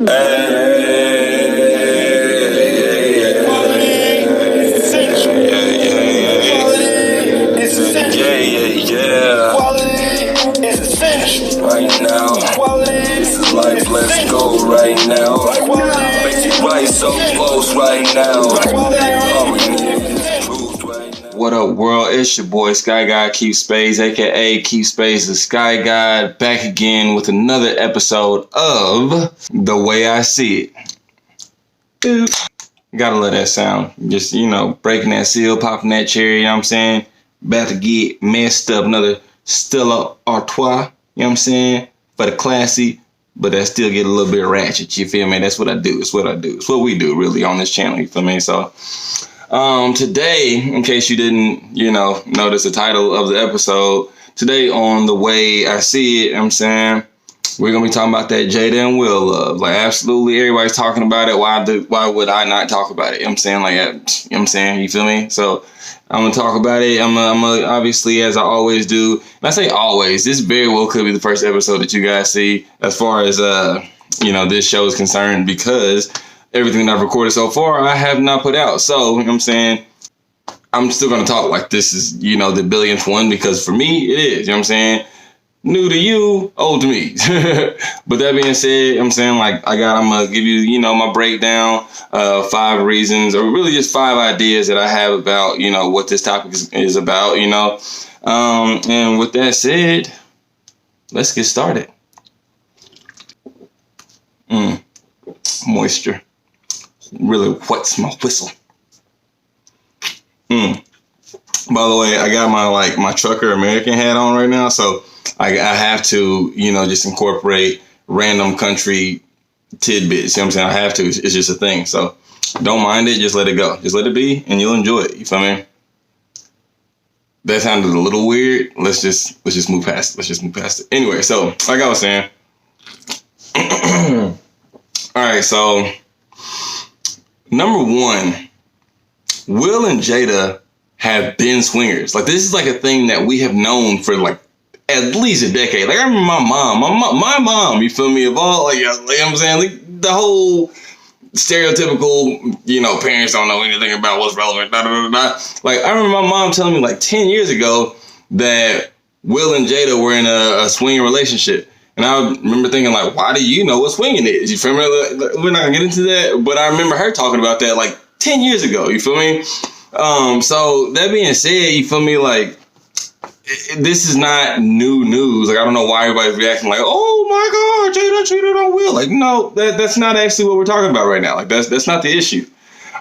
Right now, this is life, let's go right now. Basic right so close right now. All we need is truth right now. What up, world? It's your boy Sky God Keep Space, aka Keep Space the Sky God, back again with another episode of The Way I See It. Dude, gotta let that sound. Just, breaking that seal, popping that cherry, you know what I'm saying? About to get messed up, another Stella Artois. You know what I'm saying? For the classy, but that still get a little bit ratchet. You feel me? That's what I do. It's what I do. It's what we do really on this channel. You feel me? So, today, in case you didn't, notice the title of the episode, today on The Way I See It, you know what I'm saying, we're going to be talking about that Jada and Will love. Like, absolutely everybody's talking about it. Why would I not talk about it? You know what I'm saying? Like, you know what I'm saying? You feel me? So, I'm going to talk about it. I'm gonna obviously, as I always do, and I say always, this very well could be the first episode that you guys see as far as, this show is concerned, because everything that I've recorded so far, I have not put out. So, you know what I'm saying? I'm still going to talk like this is, the billionth one, because for me, it is, you know what I'm saying? New to you, old to me. But that being said, I'm saying, like, I'm going to give you, my breakdown, 5 reasons, or really just 5 ideas that I have about, what this topic is about, and with that said, let's get started. Moisture really wets my whistle. By the way, I got my trucker American hat on right now, so I have to, just incorporate random country tidbits. You know what I'm saying? I have to. It's just a thing. So don't mind it. Just let it go. Just let it be, and you'll enjoy it. You feel me? That sounded a little weird. Let's just move past it. Let's just move past it. Anyway, so like I was saying. All right. So number 1, Will and Jada have been swingers. Like, this is like a thing that we have known for like at least a decade. Like, I remember my mom, you feel me, of all, like, you know what I'm saying, like, the whole stereotypical, parents don't know anything about what's relevant, da, da, da, da. Like, I remember my mom telling me like 10 years ago that Will and Jada were in a swinging relationship. And I remember thinking, like, why do you know what swinging is? You feel me? Like, we're not gonna get into that, but I remember her talking about that like 10 years ago, you feel me? So that being said, you feel me, like, this is not new news. Like, I don't know why everybody's reacting like, oh my God, Jada cheated on Will. Like, no, that's not actually what we're talking about right now. Like, that's not the issue.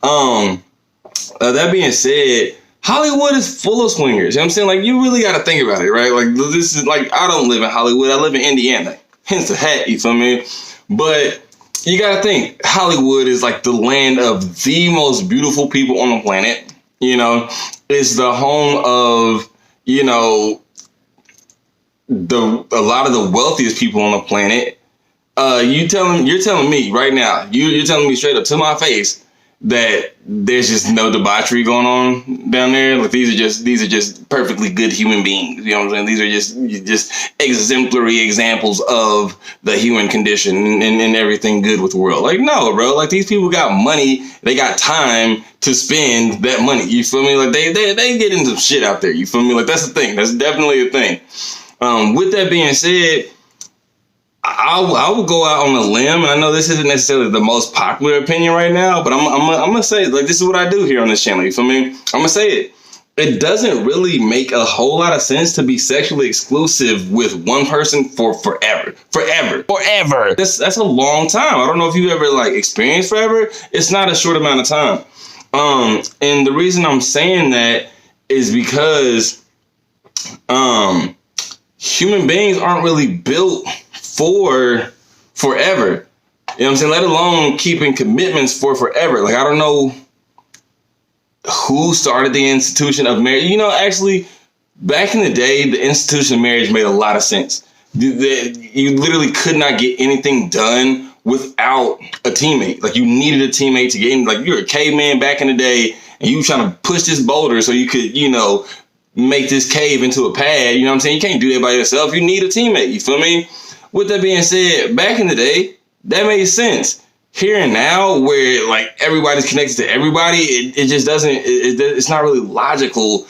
That being said, Hollywood is full of swingers. You know what I'm saying? Like, you really got to think about it, right? Like, this is like, I don't live in Hollywood. I live in Indiana. Hence the hat, you feel me? But you got to think, Hollywood is like the land of the most beautiful people on the planet. It's the home of, a lot of the wealthiest people on the planet. You're telling me right now, you're telling me straight up to my face that there's just no debauchery going on down there. Like, these are just perfectly good human beings. You know what I'm saying? These are just exemplary examples of the human condition and everything good with the world. Like, no, bro. Like, these people got money. They got time to spend that money. You feel me? Like, they get into some shit out there. You feel me? Like, that's the thing. That's definitely a thing. With that being said, I will go out on a limb, and I know this isn't necessarily the most popular opinion right now, but I'm gonna say, like, this is what I do here on this channel. You feel me? I'm gonna say it. It doesn't really make a whole lot of sense to be sexually exclusive with one person for forever. That's a long time. I don't know if you ever like experienced forever. It's not a short amount of time. And the reason I'm saying that is because human beings aren't really built for forever. You know what I'm saying? Let alone keeping commitments for forever. Like, I don't know who started the institution of marriage. Actually, back in the day, the institution of marriage made a lot of sense. You literally could not get anything done without a teammate. Like, you needed a teammate to get in. Like, you're a caveman back in the day, and you were trying to push this boulder so you could, make this cave into a pad. You know what I'm saying? You can't do that by yourself. You need a teammate. You feel me? With that being said, back in the day, That made sense. Here and now, where like everybody's connected to everybody, it just doesn't. It's not really logical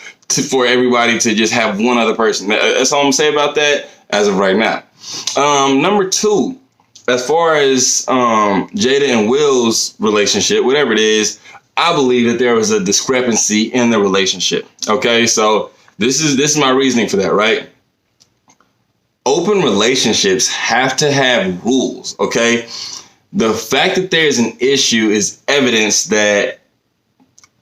for everybody to just have one other person. That's all I'm gonna say about that as of right now. Number two, as far as Jada and Will's relationship, whatever it is, I believe that there was a discrepancy in the relationship. Okay, so this is my reasoning for that, right? Open relationships have to have rules, okay? The fact that there's an issue is evidence that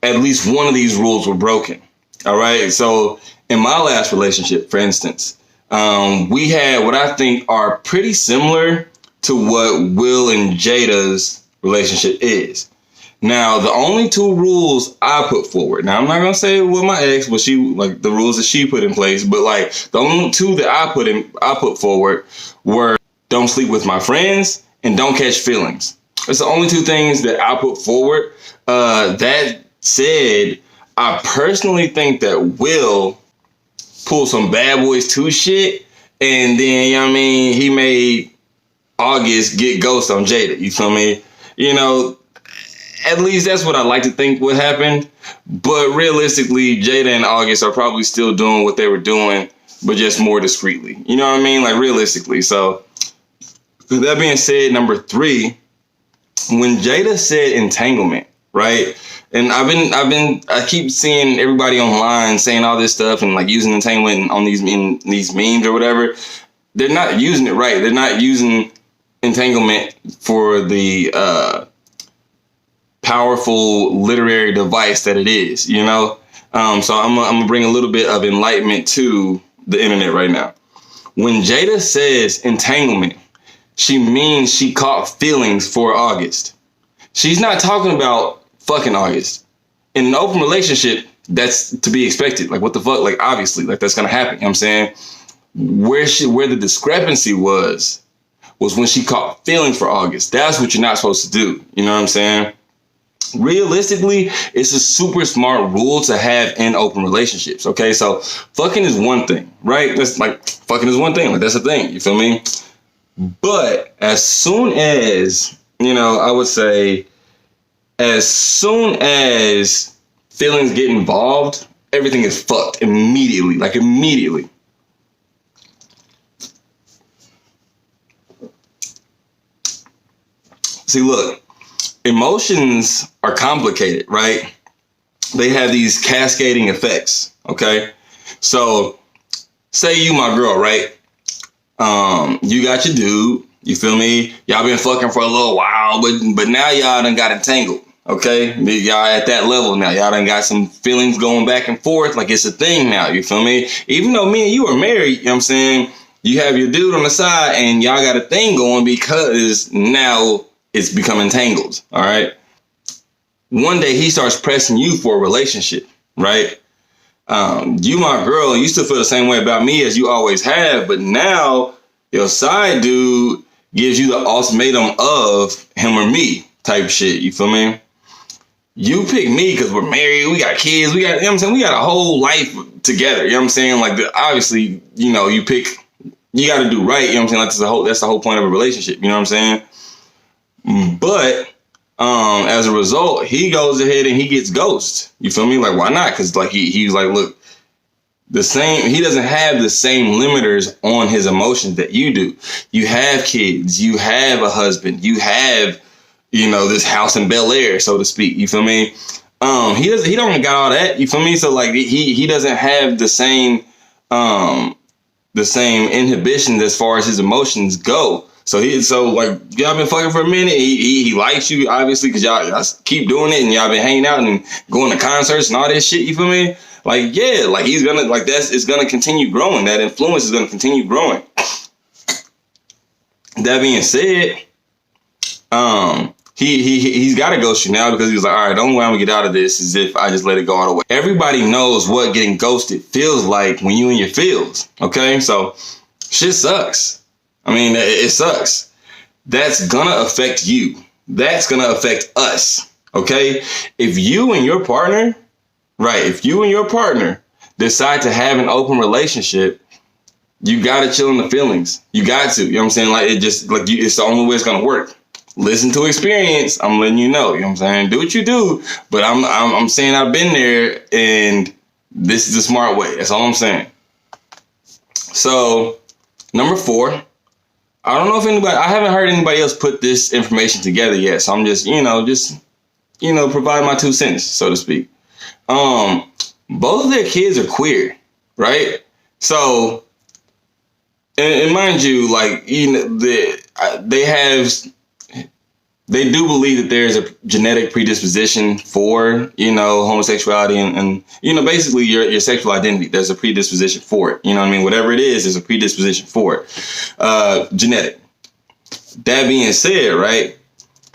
at least one of these rules were broken. All right. So in my last relationship, for instance, we had what I think are pretty similar to what Will and Jada's relationship is. Now, the only two rules I put forward. Now, I'm not gonna say with my ex, what she like the rules that she put in place, but like the only two that I put forward were don't sleep with my friends and don't catch feelings. It's the only two things that I put forward. That said, I personally think that Will pulled some Bad Boys 2 shit, and then, you know what I mean, he made August get ghost on Jada. You feel me? You know, at least that's what I like to think would happen. But realistically, Jada and August are probably still doing what they were doing, but just more discreetly. You know what I mean? Like realistically. So that being said, number three, when Jada said entanglement, right? And I keep seeing everybody online saying all this stuff and like using entanglement on these memes or whatever. They're not using it right. They're not using entanglement for the powerful literary device that it is, you know? So I'm gonna bring a little bit of enlightenment to the internet right now. When Jada says entanglement, she means she caught feelings for August. She's not talking about fucking August. In an open relationship, that's to be expected. Like, what the fuck? Like, obviously, like, that's gonna happen. You know what I'm saying? Where the discrepancy was when she caught feelings for August. That's what you're not supposed to do. You know what I'm saying? Realistically, it's a super smart rule to have in open relationships. Okay, so fucking is one thing, right? That's like fucking is one thing. Like, that's a thing. You feel me? But as soon as, you know, I would say, as soon as feelings get involved, everything is fucked immediately. Like immediately. See, look, emotions are complicated, right? They have these cascading effects, okay? So, say you my girl, right? You got your dude, you feel me? Y'all been fucking for a little while, but now y'all done got entangled, okay? Y'all at that level now. Y'all done got some feelings going back and forth, like it's a thing now, you feel me? Even though me and you are married, you know what I'm saying? You have your dude on the side and y'all got a thing going because now it's become entangled, all right? One day he starts pressing you for a relationship, right? You my girl, you still feel the same way about me as you always have, but now your side dude gives you the ultimatum of him or me type shit, you feel me? You pick me because we're married, we got kids, we got, you know what I'm saying? We got a whole life together, you know what I'm saying? Like, obviously, you know, you got to do right, you know what I'm saying? Like, that's the whole point of a relationship, you know what I'm saying? But as a result, he goes ahead and he gets ghosted. You feel me? Like, why not? Because like he's like, look, he doesn't have the same limiters on his emotions that you do. You have kids, you have a husband, you have, you know, this house in Bel Air, so to speak. You feel me? He don't got all that. You feel me? So like he doesn't have the same inhibitions as far as his emotions go. So like y'all been fucking for a minute. He likes you obviously because y'all keep doing it and y'all been hanging out and going to concerts and all this shit. You feel me? Like yeah, like he's gonna like it's gonna continue growing. That influence is gonna continue growing. That being said, he's got to ghost you now because he was like, all right, the only way I'm gonna get out of this is if I just let it go all the way. Everybody knows what getting ghosted feels like when you in your feels. Okay, so shit sucks. I mean, it sucks. That's gonna affect you. That's gonna affect us. Okay? If you and your partner decide to have an open relationship, you gotta chill in the feelings. You got to. You know what I'm saying? Like, it's the only way it's gonna work. listen to experience. I'm letting you know. You know what I'm saying? Do what you do. But I'm saying I've been there, and this is the smart way. That's all I'm saying. So, number 4. I don't know if I haven't heard anybody else put this information together yet. So I'm just provide my 2 cents, so to speak. Both of their kids are queer, right? So, and mind you, like, they do believe that there's a genetic predisposition for, homosexuality and basically your sexual identity. There's a predisposition for it. You know what I mean? Whatever it is, there's a predisposition for it. Genetic. That being said, right?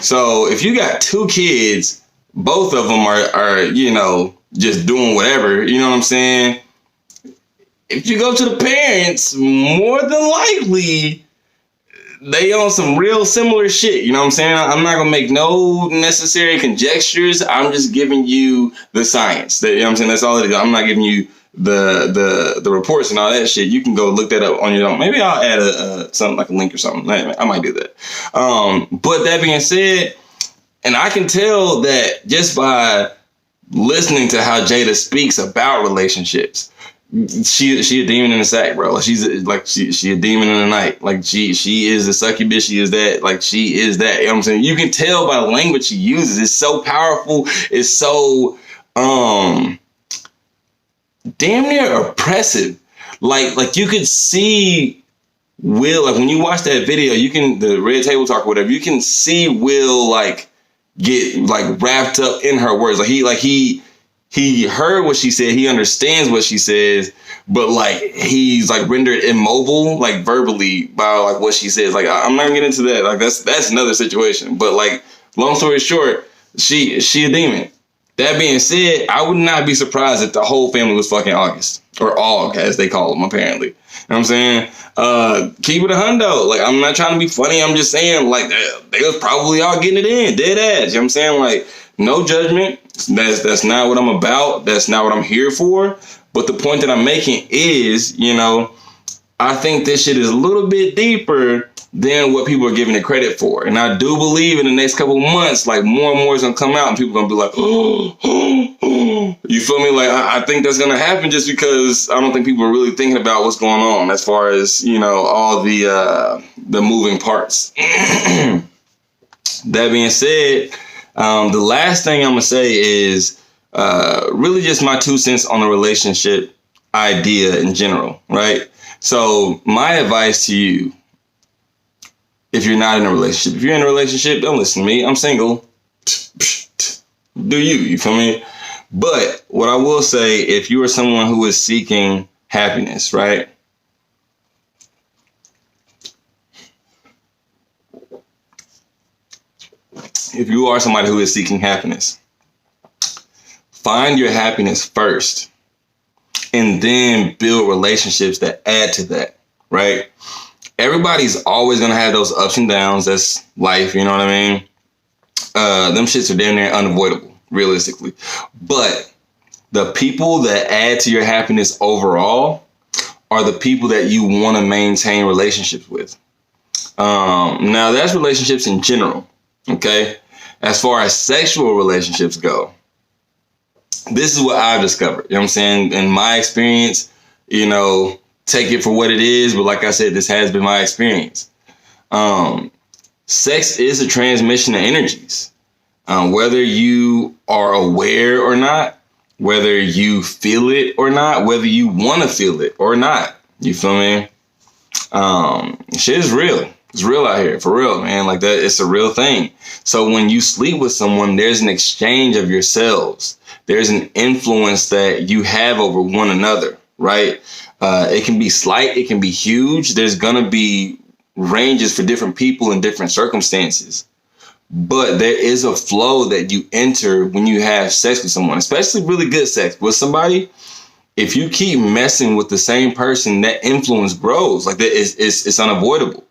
So if you got 2 kids, both of them are just doing whatever, you know what I'm saying? If you go to the parents, more than likely, they on some real similar shit. You know what I'm saying? I'm not going to make no necessary conjectures. I'm just giving you the science. You know what I'm saying? That's all it is. I'm not giving you the reports and all that shit. You can go look that up on your own. Maybe I'll add something like a link or something. I might do that. But that being said, and I can tell that just by listening to how Jada speaks about relationships. She a demon in the sack, bro. Like she a demon in the night. Like she is a succubus. She is that. Like she is that. You know what I'm saying? You can tell by the language she uses. It's so powerful. It's so damn near oppressive. Like you could see Will, like when you watch that video, the Red Table Talk or whatever, you can see Will get wrapped up in her words. He heard what she said. He understands what she says, but he's rendered immobile, verbally by what she says. I'm not gonna get into that. That's another situation. But long story short, she a demon. That being said, I would not be surprised if the whole family was fucking August or Aug, as they call them apparently. You know what I'm saying? Keep it a hundo. I'm not trying to be funny. I'm just saying they was probably all getting it in, dead ass. You know what I'm saying? No judgment. That's not what I'm about. That's not what I'm here for. But the point that I'm making is, I think this shit is a little bit deeper than what people are giving it credit for. And I do believe in the next couple of months, more and more is going to come out and people are going to be like, you feel me? I think that's going to happen just because I don't think people are really thinking about what's going on as far as, all the moving parts. That being said, the last thing I'm going to say is really just my 2 cents on the relationship idea in general, right? So my advice to you, if you're not in a relationship, if you're in a relationship, don't listen to me. I'm single. Do you feel me? But what I will say, if you are someone who is seeking happiness, right? If you are somebody who is seeking happiness, find your happiness first and then build relationships that add to that, right? Everybody's always going to have those ups and downs. That's life, you know what I mean? Them shits are damn near unavoidable, realistically. But the people that add to your happiness overall are the people that you want to maintain relationships with. Now, that's relationships in general, okay? As far as sexual relationships go, this is what I've discovered. You know what I'm saying? In my experience, take it for what it is. But like I said, this has been my experience. Sex is a transmission of energies. Whether you are aware or not, whether you feel it or not, whether you want to feel it or not. You feel me? Shit is real. It's real out here, for real, man. That, it's a real thing. So when you sleep with someone, there's an exchange of yourselves. There's an influence that you have over one another, right? It can be slight. It can be huge. There's going to be ranges for different people in different circumstances. But there is a flow that you enter when you have sex with someone, especially really good sex with somebody. If you keep messing with the same person, that influence grows. It's unavoidable.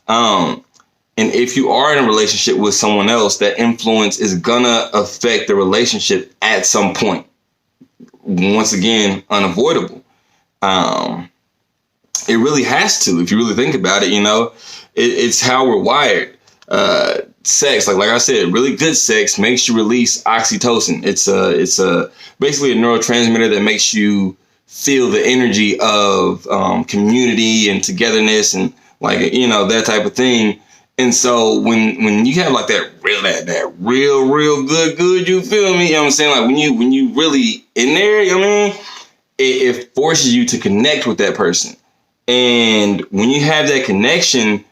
And if you are in a relationship with someone else, that influence is gonna affect the relationship at some point. Once again, unavoidable. It really has to, if you really think about it, it's how we're wired. sex, like I said, really good sex makes you release oxytocin. It's basically a neurotransmitter that makes you feel the energy of community and togetherness and like, you know, that type of thing. And so when you have like that real good, you feel me? You know what I'm saying? Like when you really in there, you know what I mean? It forces you to connect with that person. And when you have that connection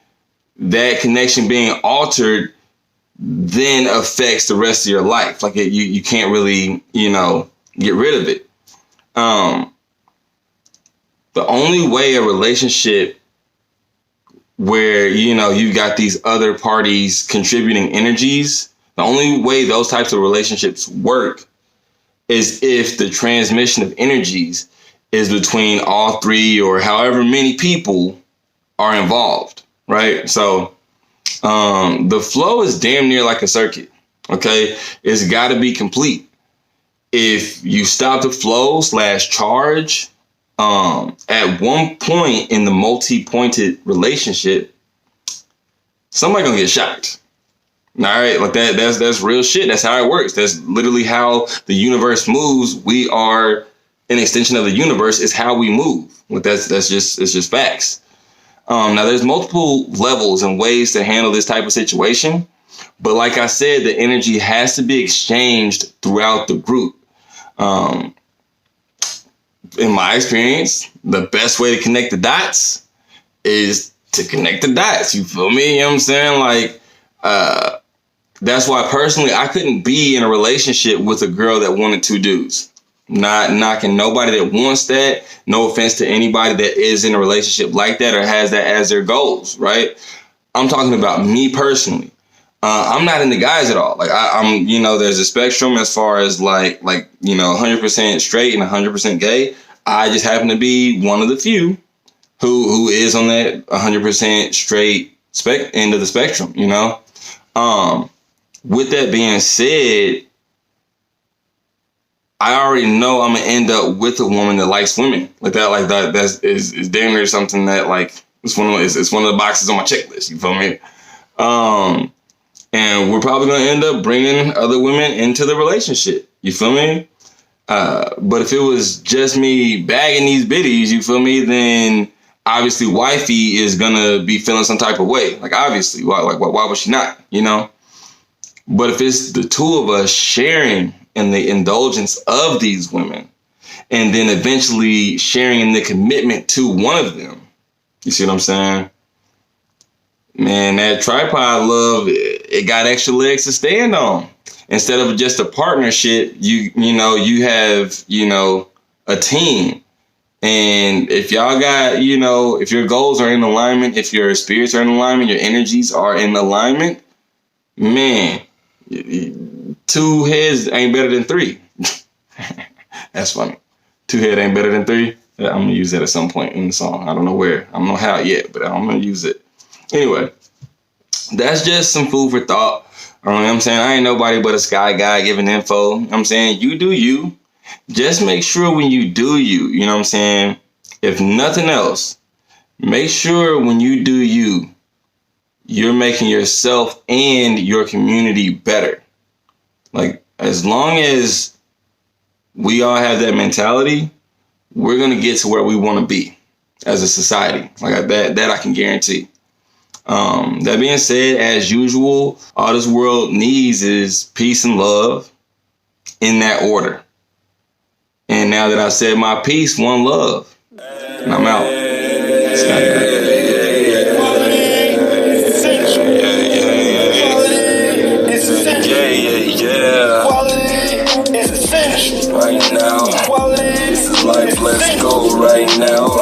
being altered then affects the rest of your life. Like you can't really, you know, get rid of it. The only way a relationship where, you know, you've got these other parties contributing energies, the only way those types of relationships work is if the transmission of energies is between all three or however many people are involved, right? So the flow is damn near like a circuit, okay? It's got to be complete. If you stop the flow / charge, at one point in the multi-pointed relationship, somebody gonna get shocked. All right, like that's real shit. That's how it works. That's literally how the universe moves. We are an extension of the universe. Is how we move. Like it's just facts. Now there's multiple levels and ways to handle this type of situation, but like I said, the energy has to be exchanged throughout the group. In my experience, the best way to connect the dots is to connect the dots. You feel me? You know what I'm saying? Like, that's why personally, I couldn't be in a relationship with a girl that wanted two dudes. Not knocking nobody that wants that. No offense to anybody that is in a relationship like that or has that as their goals, right? I'm talking about me personally. I'm not into guys at all. Like I'm, you know, there's a spectrum as far as like, you know, 100% straight and 100% gay. I just happen to be one of the few who is on that 100% straight end of the spectrum, you know? With that being said, I already know I'm gonna end up with a woman that likes women like that. That's damn near something that like, it's one of the boxes on my checklist. You feel me? And we're probably going to end up bringing other women into the relationship. You feel me? But if it was just me bagging these biddies, you feel me? Then obviously wifey is going to be feeling some type of way. Like obviously, why would she not? You know? But if it's the two of us sharing in the indulgence of these women and then eventually sharing in the commitment to one of them, you see what I'm saying? Man, that tripod love, it got extra legs to stand on. Instead of just a partnership, you have, you know, a team. And if y'all got, you know, if your goals are in alignment, if your spirits are in alignment, your energies are in alignment, man, 2 heads ain't better than 3. That's funny. 2 heads ain't better than 3. I'm going to use that at some point in the song. I don't know where. I don't know how yet, but I'm going to use it. Anyway, that's just some food for thought. You know what I'm saying? I ain't nobody but a sky guy giving info. You know what I'm saying? You do you. Just make sure when you do you, you know what I'm saying? If nothing else, make sure when you do you, you're making yourself and your community better. Like, as long as we all have that mentality, we're going to get to where we want to be as a society. Like that I can guarantee. That being said, as usual, all this world needs is peace and love in that order. And now that I've said my piece, one love. And I'm out. Right now, this is life, let's go right now.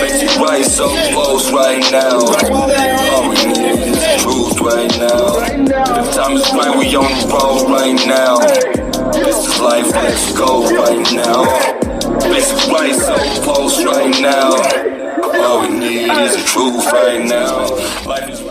Basic right so close right now. All we need is truth right now. The time is right, we on the road right now. This is life, let's go right now. Basic right so close right now. All we need is truth right now. Life is